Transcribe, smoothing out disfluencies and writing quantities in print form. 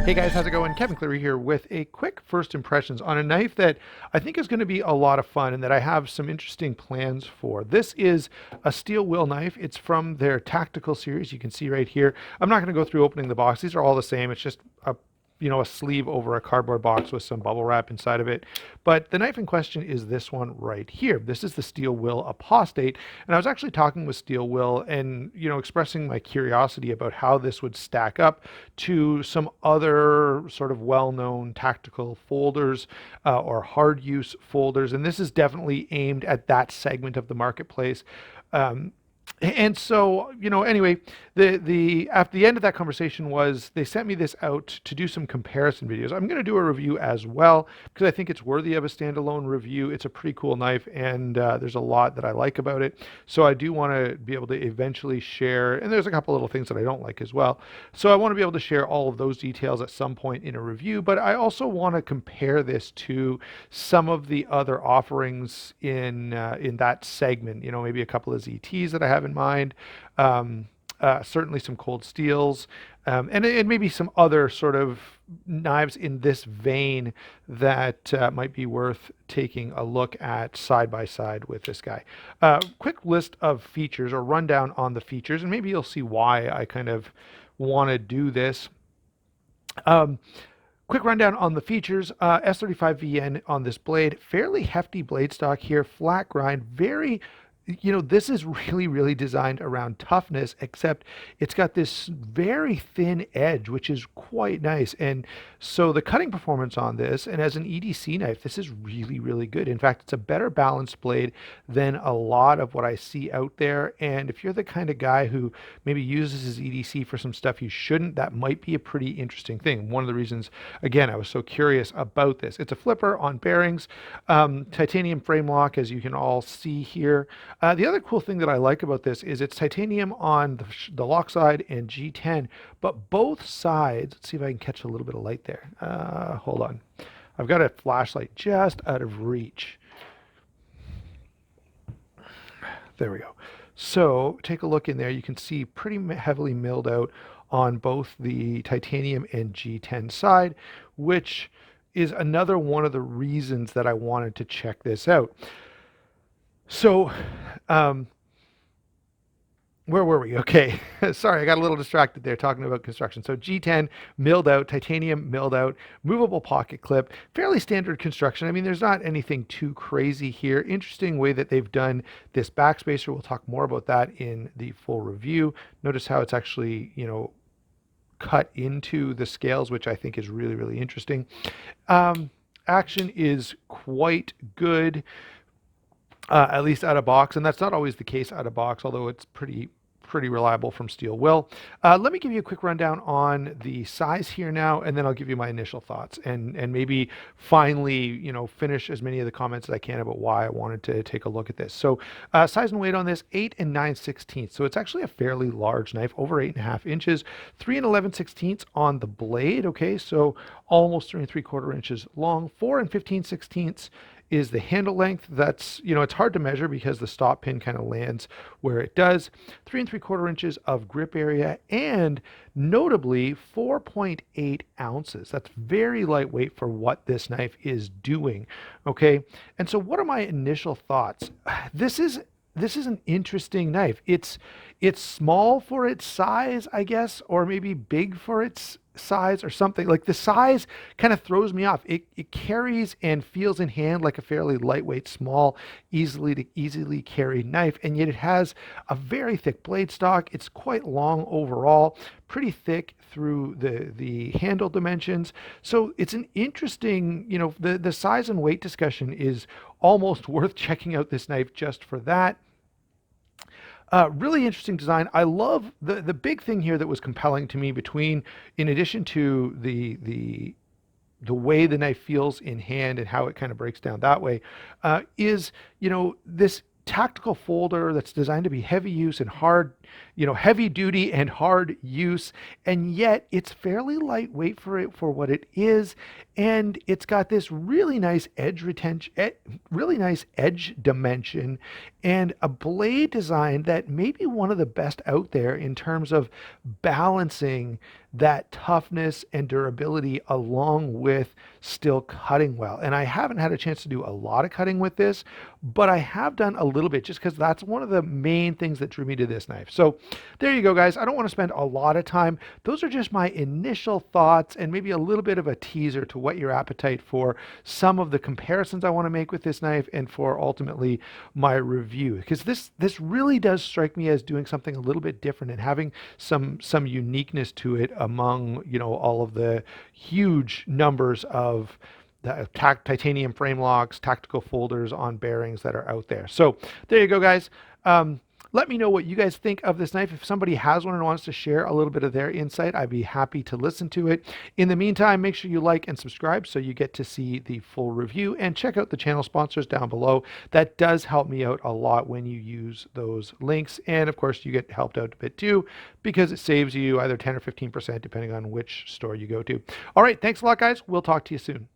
Hey guys, how's it going? Kevin Cleary here with a quick first impressions on a knife that I think is going to be a lot of fun and that I have some interesting plans for. This is a steel will knife. It's from their tactical series. You can see right here. I'm not going to go through opening the box. These are all the same. It's just a sleeve over a cardboard box with some bubble wrap inside of it. But the knife in question is this one right here. This is the Steel Will Apostate. And I was actually talking with Steel Will and, expressing my curiosity about how this would stack up to some other sort of well-known tactical folders or hard use folders. And this is definitely aimed at that segment of the marketplace. And so, anyway, the after the end of that conversation was they sent me this out to do some comparison videos. I'm going to do a review as well because I think it's worthy of a standalone review. It's a pretty cool knife, and there's a lot that I like about it. So I do want to be able to eventually share, and there's a couple little things that I don't like as well. So I want to be able to share all of those details at some point in a review, but I also want to compare this to some of the other offerings in that segment. Maybe a couple of ZTs that I have in mind, certainly some cold steels, and maybe some other sort of knives in this vein that might be worth taking a look at side by side with this guy. Quick list of features or rundown on the features, and maybe you'll see why I kind of want to do this. Quick rundown on the features. S35VN on this blade, fairly hefty blade stock here, flat grind, very this is really designed around toughness, except it's got this very thin edge, which is quite nice. And so the cutting performance on this, and as an EDC knife, this is really good. In fact, it's a better balanced blade than a lot of what I see out there. And if you're the kind of guy who maybe uses his EDC for some stuff you shouldn't, that might be a pretty interesting thing. One of the reasons, again, I was so curious about this. It's a flipper on bearings, titanium frame lock, as you can all see here. The other cool thing that I like about this is it's titanium on the lock side and G10, but both sides, let's see if I can catch a little bit of light there. Hold on. I've got a flashlight just out of reach. There we go. So take a look in there. You can see pretty heavily milled out on both the titanium and G10 side, which is another one of the reasons that I wanted to check this out. So, where were we? Okay. Sorry, I got a little distracted there talking about construction. So G10 milled out, titanium milled out, movable pocket clip, fairly standard construction. I mean, there's not anything too crazy here. Interesting way that they've done this backspacer. We'll talk more about that in the full review. Notice how it's actually, cut into the scales, which I think is really interesting. Action is quite good. At least out of box, and that's not always the case out of box, although it's pretty reliable from Steel Will. Let me give you a quick rundown on the size here now, and then I'll give you my initial thoughts and maybe finally, finish as many of the comments as I can about why I wanted to take a look at this. So size and weight on this, 8 9/16. So it's actually a fairly large knife, over 8.5 inches, 3 11/16 on the blade. Okay, so almost 3 3/4 inches long, 4 15/16 is the handle length. That's, it's hard to measure because the stop pin kind of lands where it does. 3 3/4 inches of grip area, and notably 4.8 ounces. That's very lightweight for what this knife is doing. Okay. And so what are my initial thoughts? This is an interesting knife. It's small for its size, I guess, or maybe big for its size or something. Like the size kind of throws me off. It carries and feels in hand like a fairly lightweight, small, easily carried knife, and yet it has a very thick blade stock. It's quite long overall, pretty thick through the handle dimensions. So it's an interesting, the size and weight discussion is almost worth checking out this knife just for that. Really interesting design. I love the big thing here that was compelling to me in addition to the way the knife feels in hand and how it kind of breaks down that way, is, this tactical folder that's designed to be heavy use and hard, heavy duty and hard use, and yet it's fairly lightweight for what it is. and it's got this really nice edge retention, really nice edge dimension, and a blade design that may be one of the best out there in terms of balancing that toughness and durability along with still cutting well. And I haven't had a chance to do a lot of cutting with this, but I have done a little bit just because that's one of the main things that drew me to this knife. So there you go, guys. I don't want to spend a lot of time. Those are just my initial thoughts and maybe a little bit of a teaser to what your appetite for some of the comparisons I want to make with this knife and for ultimately my review, because this really does strike me as doing something a little bit different and having some uniqueness to it among, you know, all of the huge numbers of the titanium frame locks, tactical folders on bearings that are out there. So there you go, guys. Let me know what you guys think of this knife. If somebody has one and wants to share a little bit of their insight, I'd be happy to listen to it. In the meantime, make sure you like and subscribe so you get to see the full review, and check out the channel sponsors down below. That does help me out a lot when you use those links. And of course, you get helped out a bit too, because it saves you either 10 or 15% depending on which store you go to. All right, thanks a lot, guys. We'll talk to you soon.